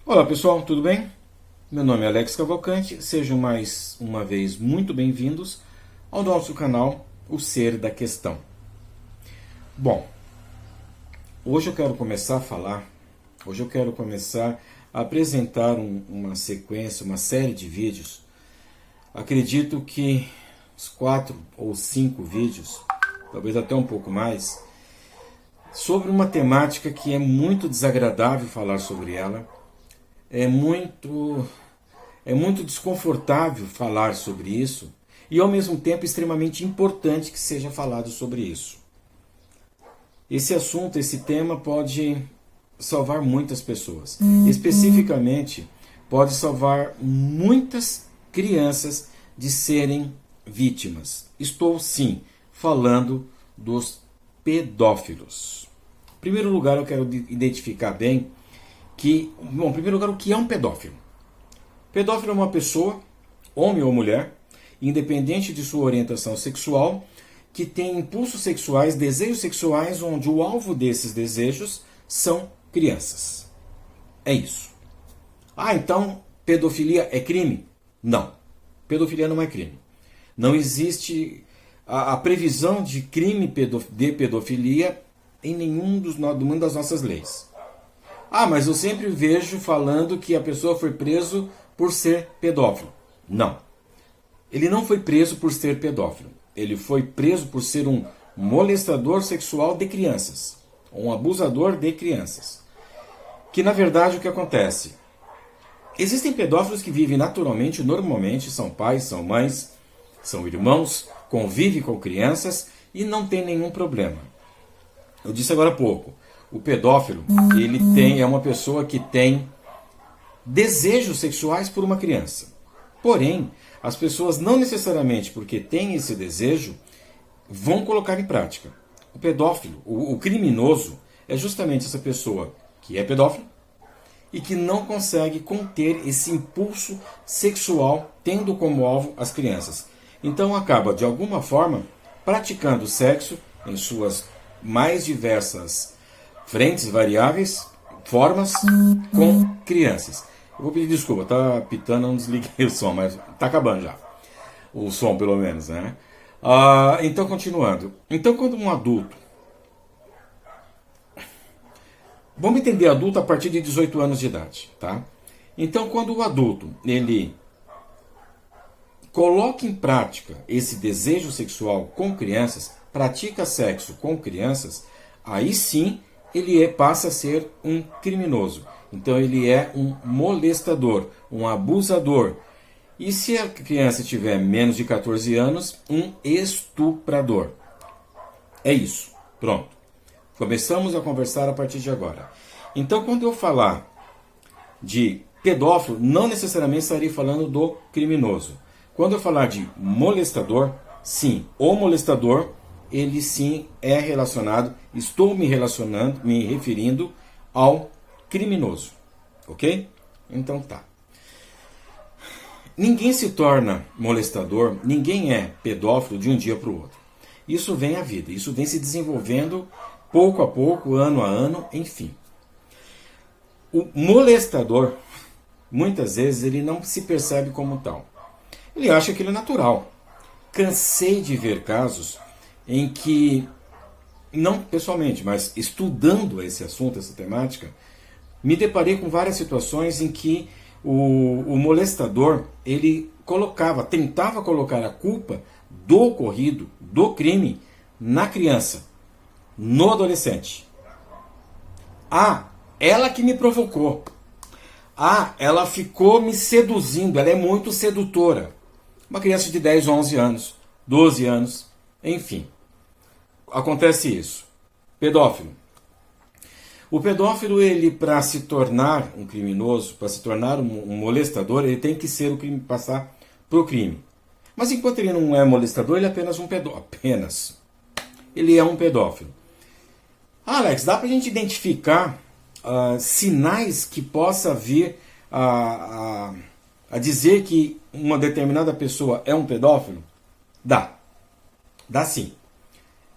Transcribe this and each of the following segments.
Olá pessoal, tudo bem? Meu nome é Alex Cavalcante, sejam mais uma vez muito bem-vindos ao nosso canal O Ser da Questão. Bom, hoje eu quero começar a falar, hoje eu quero começar a apresentar uma sequência, uma série de vídeos. Acredito que os 4 ou 5 vídeos, talvez até um pouco mais, sobre uma temática que é muito desagradável falar sobre ela. É muito desconfortável falar sobre isso e ao mesmo tempo extremamente importante que seja falado sobre isso. Esse assunto, esse tema pode salvar muitas pessoas. Especificamente, pode salvar muitas crianças de serem vítimas. Estou sim falando dos pedófilos. Em primeiro lugar, eu quero identificar bem em primeiro lugar, o que é um pedófilo? Pedófilo é uma pessoa, homem ou mulher, independente de sua orientação sexual, que tem impulsos sexuais, desejos sexuais, onde o alvo desses desejos são crianças. É isso. Então pedofilia é crime? Não. Pedofilia não é crime. Não existe a previsão de crime de pedofilia em nenhuma das nossas leis. Mas eu sempre vejo falando que a pessoa foi preso por ser pedófilo. Não. Ele não foi preso por ser pedófilo. Ele foi preso por ser um molestador sexual de crianças. Um abusador de crianças. Que na verdade o que acontece? Existem pedófilos que vivem naturalmente, normalmente, são pais, são mães, são irmãos, convivem com crianças e não tem nenhum problema. Eu disse agora há pouco. O pedófilo, é uma pessoa que tem desejos sexuais por uma criança. Porém, as pessoas não necessariamente porque têm esse desejo vão colocar em prática. O pedófilo, o criminoso, é justamente essa pessoa que é pedófilo e que não consegue conter esse impulso sexual tendo como alvo as crianças. Então acaba, de alguma forma, praticando sexo em suas mais diversas frentes variáveis, formas, com crianças. Eu vou pedir desculpa, tá pitando, eu não desliguei o som, mas tá acabando já. O som, pelo menos, né? Então, continuando. Então, quando um adulto... Vamos entender adulto a partir de 18 anos de idade, tá? Então, quando o adulto, ele coloca em prática esse desejo sexual com crianças, pratica sexo com crianças, aí sim ele passa a ser um criminoso. Então ele é um molestador, um abusador. E se a criança tiver menos de 14 anos, um estuprador. É isso. Pronto. Começamos a conversar a partir de agora. Então quando eu falar de pedófilo, não necessariamente estarei falando do criminoso. Quando eu falar de molestador, sim, o molestador, ele sim é relacionado, estou me referindo ao criminoso, ok? Então tá. Ninguém se torna molestador, ninguém é pedófilo de um dia para o outro. Isso vem à vida, isso vem se desenvolvendo pouco a pouco, ano a ano, enfim. O molestador, muitas vezes, ele não se percebe como tal. Ele acha que ele é natural. Cansei de ver casos em que, não pessoalmente, mas estudando esse assunto, essa temática, me deparei com várias situações em que o molestador, ele tentava colocar a culpa do ocorrido, do crime, na criança, no adolescente. Ela que me provocou. Ela ficou me seduzindo, ela é muito sedutora. Uma criança de 10, 11 anos, 12 anos, enfim. Acontece isso. Pedófilo. O pedófilo, ele para se tornar um criminoso, para se tornar um molestador, ele tem que ser passar para o crime. Mas enquanto ele não é molestador, ele é apenas um pedófilo. Apenas. Ele é um pedófilo. Alex, dá para a gente identificar sinais que possa vir a dizer que uma determinada pessoa é um pedófilo? Dá. Dá sim.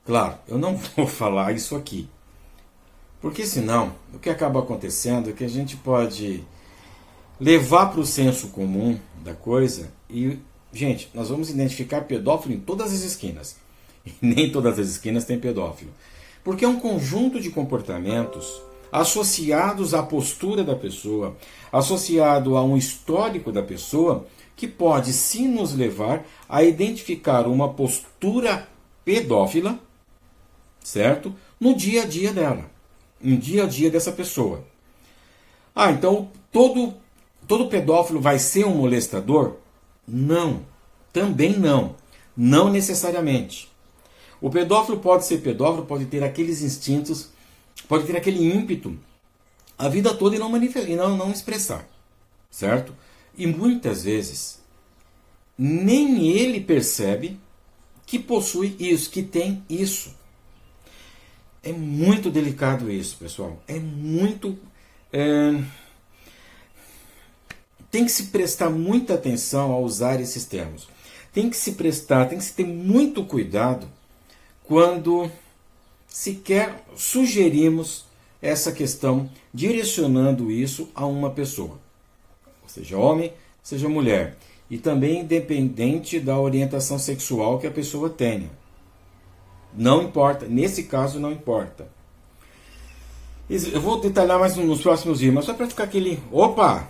Claro, eu não vou falar isso aqui. Porque senão, o que acaba acontecendo é que a gente pode levar para o senso comum da coisa e, gente, nós vamos identificar pedófilo em todas as esquinas. E nem todas as esquinas tem pedófilo. Porque é um conjunto de comportamentos associados à postura da pessoa, associado a um histórico da pessoa, que pode sim nos levar a identificar uma postura pedófila, certo? No dia a dia dela, no dia a dia dessa pessoa. Ah, então todo pedófilo vai ser um molestador? Não, também não. Não necessariamente. O pedófilo pode ser pedófilo, pode ter aqueles instintos, pode ter aquele ímpeto a vida toda e não expressar, certo? E muitas vezes nem ele percebe que possui isso, que tem isso. É muito delicado isso, pessoal. É muito... Tem que se prestar muita atenção ao usar esses termos. Tem que se ter muito cuidado quando sequer sugerimos essa questão, direcionando isso a uma pessoa. Seja homem, seja mulher. E também independente da orientação sexual que a pessoa tenha. Não importa, nesse caso não importa. Eu vou detalhar mais nos próximos vídeos, mas só para ficar aquele... Opa!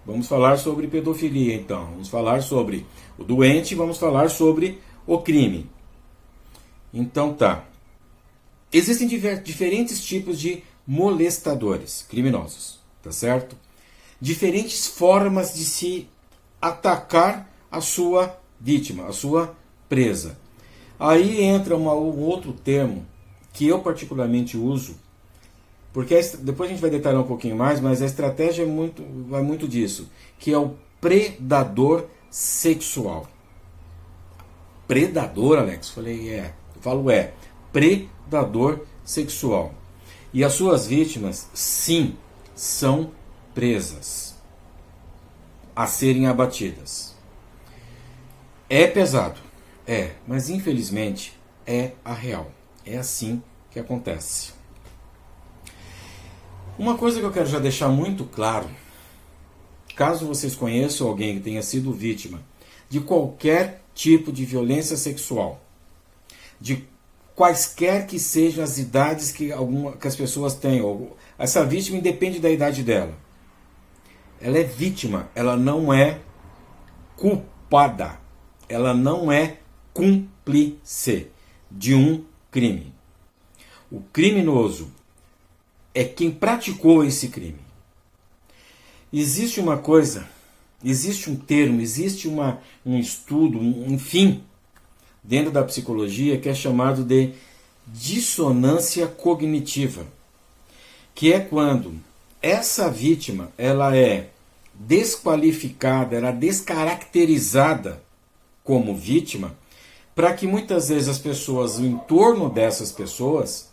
Vamos falar sobre pedofilia então. Vamos falar sobre o doente, vamos falar sobre o crime. Então tá. Existem diferentes tipos de molestadores criminosos, tá certo? Diferentes formas de se atacar a sua vítima, a sua presa. Aí entra um outro termo que eu particularmente uso, porque depois a gente vai detalhar um pouquinho mais, mas a estratégia vai muito disso, que é o predador sexual. Predador, Alex? Predador sexual. E as suas vítimas, sim, são presas a serem abatidas. É pesado, mas infelizmente é a real. É assim que acontece. Uma coisa que eu quero já deixar muito claro, caso vocês conheçam alguém que tenha sido vítima de qualquer tipo de violência sexual, de quaisquer que sejam as idades que as pessoas tenham, essa vítima independe da idade dela. Ela é vítima, ela não é culpada, ela não é cúmplice de um crime. O criminoso é quem praticou esse crime. Existe uma coisa, existe um termo, existe um estudo, enfim, dentro da psicologia, que é chamado de dissonância cognitiva, que é quando essa vítima ela é desqualificada, ela é descaracterizada como vítima, para que muitas vezes as pessoas em torno dessas pessoas,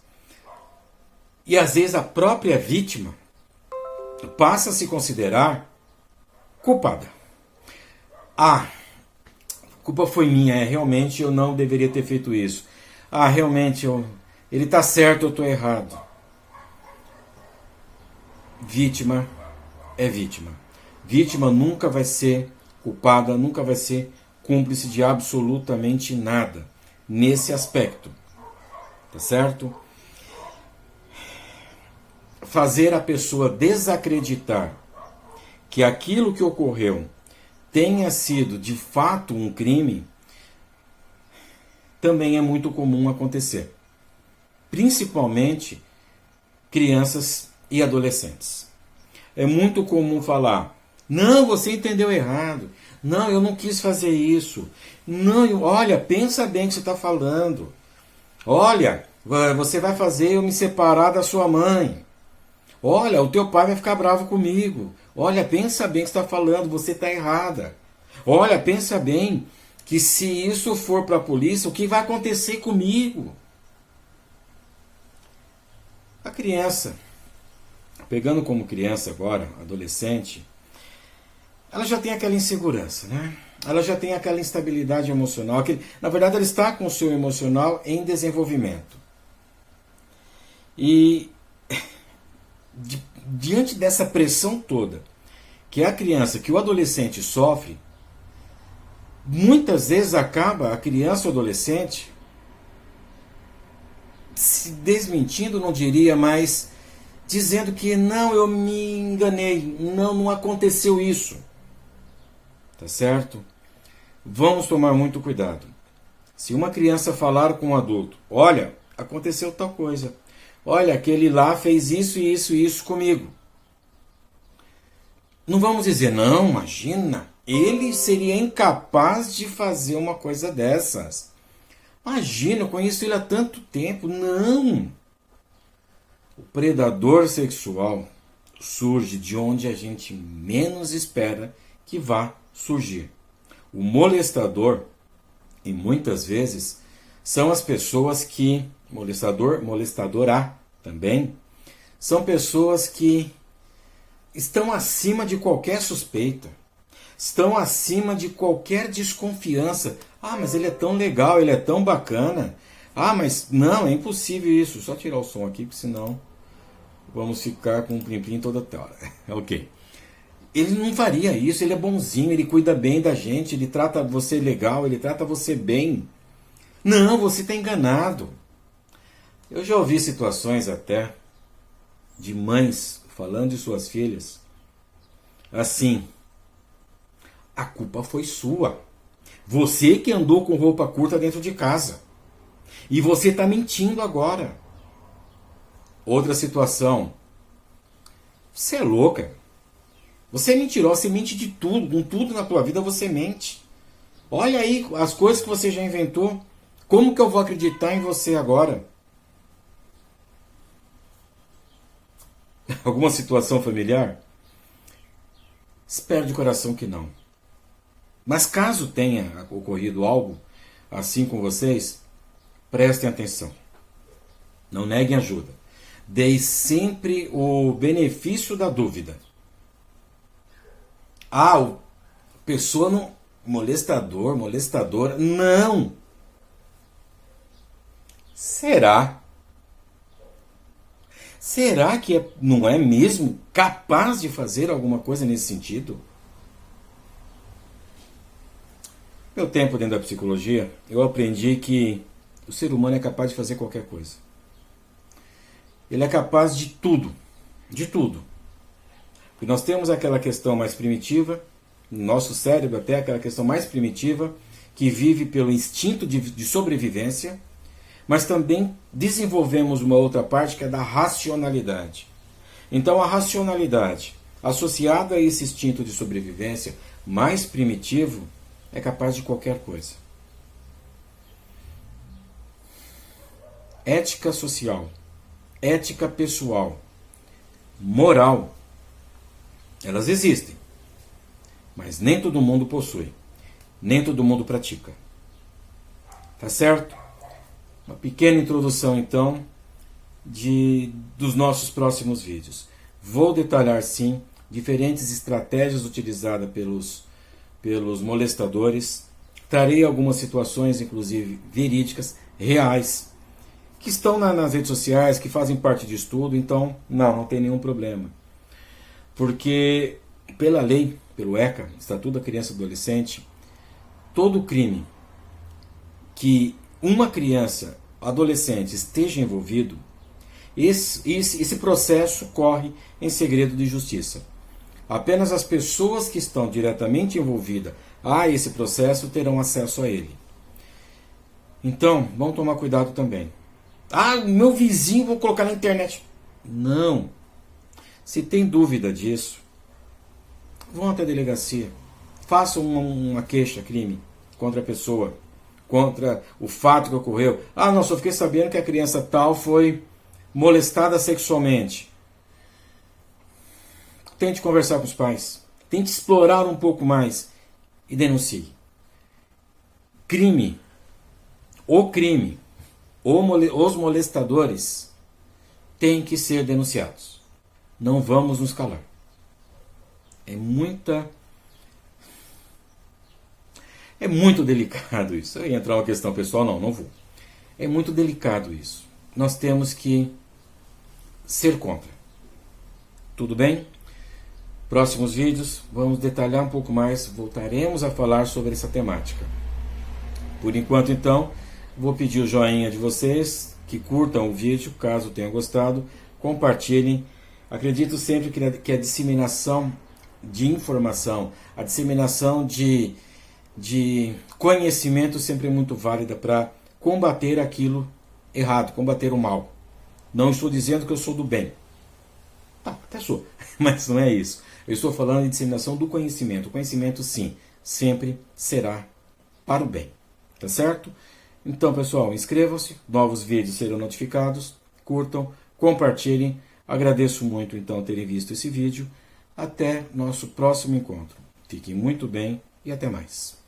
e às vezes a própria vítima, passa a se considerar culpada. A culpa foi minha, realmente eu não deveria ter feito isso. Realmente ele está certo, eu estou errado. Vítima é vítima. Vítima nunca vai ser culpada, nunca vai ser cúmplice de absolutamente nada nesse aspecto. Tá certo? Fazer a pessoa desacreditar que aquilo que ocorreu tenha sido de fato um crime, também é muito comum acontecer. Principalmente crianças e adolescentes. É muito comum falar: não, você entendeu errado. Não, eu não quis fazer isso. Não, olha, pensa bem o que você está falando. Olha, você vai fazer eu me separar da sua mãe. Olha, o teu pai vai ficar bravo comigo. Olha, pensa bem o que você está falando, você está errada. Olha, pensa bem que se isso for para a polícia, o que vai acontecer comigo? A criança, pegando como criança agora, adolescente, ela já tem aquela insegurança, né? Ela já tem aquela instabilidade emocional. Na verdade, ela está com o seu emocional em desenvolvimento. E diante dessa pressão toda que a criança, que o adolescente sofre, muitas vezes acaba a criança ou adolescente se desmentindo, não diria, mas dizendo que não, eu me enganei, não aconteceu isso. Tá certo? Vamos tomar muito cuidado. Se uma criança falar com um adulto, olha, aconteceu tal coisa, olha, aquele lá fez isso e isso e isso comigo. Não vamos dizer, não, imagina, ele seria incapaz de fazer uma coisa dessas. Imagina, eu conheço ele há tanto tempo. Não! O predador sexual surge de onde a gente menos espera que vá surgir. O molestador, e muitas vezes, são as pessoas que, molestadora também, são pessoas que estão acima de qualquer suspeita, estão acima de qualquer desconfiança. Ah, mas ele é tão legal, ele é tão bacana. Ah, mas não, é impossível isso. Só tirar o som aqui, porque senão vamos ficar com um plim-plim toda hora. Ok. Ele não faria isso, ele é bonzinho, ele cuida bem da gente, ele trata você legal, ele trata você bem. Não, você está enganado. Eu já ouvi situações até de mães falando de suas filhas assim: a culpa foi sua. Você que andou com roupa curta dentro de casa. E você está mentindo agora. Outra situação: você é louca. Você é mentirosa, você mente de tudo, com tudo na tua vida você mente. Olha aí as coisas que você já inventou. Como que eu vou acreditar em você agora? Alguma situação familiar? Espero de coração que não. Mas caso tenha ocorrido algo assim com vocês, prestem atenção. Não neguem ajuda. Deem sempre o benefício da dúvida. Ah, pessoa não... molestador, molestadora. Não! Será? Será que não é mesmo capaz de fazer alguma coisa nesse sentido? Meu tempo dentro da psicologia, eu aprendi que o ser humano é capaz de fazer qualquer coisa. Ele é capaz de tudo. De tudo. Porque nós temos aquela questão mais primitiva, no nosso cérebro até aquela questão mais primitiva, que vive pelo instinto de sobrevivência, mas também desenvolvemos uma outra parte que é da racionalidade. Então a racionalidade, associada a esse instinto de sobrevivência mais primitivo, é capaz de qualquer coisa. Ética social, ética pessoal, moral, elas existem, mas nem todo mundo possui, nem todo mundo pratica. Tá certo? Uma pequena introdução, então, dos nossos próximos vídeos. Vou detalhar, sim, diferentes estratégias utilizadas pelos molestadores. Trarei algumas situações, inclusive verídicas, reais, que estão nas redes sociais, que fazem parte de estudo, então não tem nenhum problema. Porque, pela lei, pelo ECA, Estatuto da Criança e Adolescente, todo crime que uma criança, adolescente, esteja envolvido, esse processo corre em segredo de justiça. Apenas as pessoas que estão diretamente envolvidas a esse processo terão acesso a ele. Então, vamos tomar cuidado também. Ah, meu vizinho vou colocar na internet. Não. Se tem dúvida disso, vão até a delegacia. Façam uma queixa-crime contra a pessoa, contra o fato que ocorreu. Ah, não, só fiquei sabendo que a criança tal foi molestada sexualmente. Tente conversar com os pais. Tente explorar um pouco mais e denuncie. Crime, os molestadores têm que ser denunciados. Não vamos nos calar. É muito delicado isso. Eu ia entrar uma questão pessoal, não vou. É muito delicado isso. Nós temos que ser contra. Tudo bem? Próximos vídeos vamos detalhar um pouco mais, voltaremos a falar sobre essa temática. Por enquanto, então, vou pedir o joinha de vocês, que curtam o vídeo, caso tenham gostado, compartilhem. Acredito sempre que a disseminação de informação, a disseminação de conhecimento sempre é muito válida para combater aquilo errado, combater o mal. Não estou dizendo que eu sou do bem. Até sou, mas não é isso. Eu estou falando de disseminação do conhecimento. O conhecimento, sim, sempre será para o bem. Tá certo? Então, pessoal, inscrevam-se, novos vídeos serão notificados, curtam, compartilhem. Agradeço muito, então, terem visto esse vídeo. Até nosso próximo encontro. Fiquem muito bem e até mais.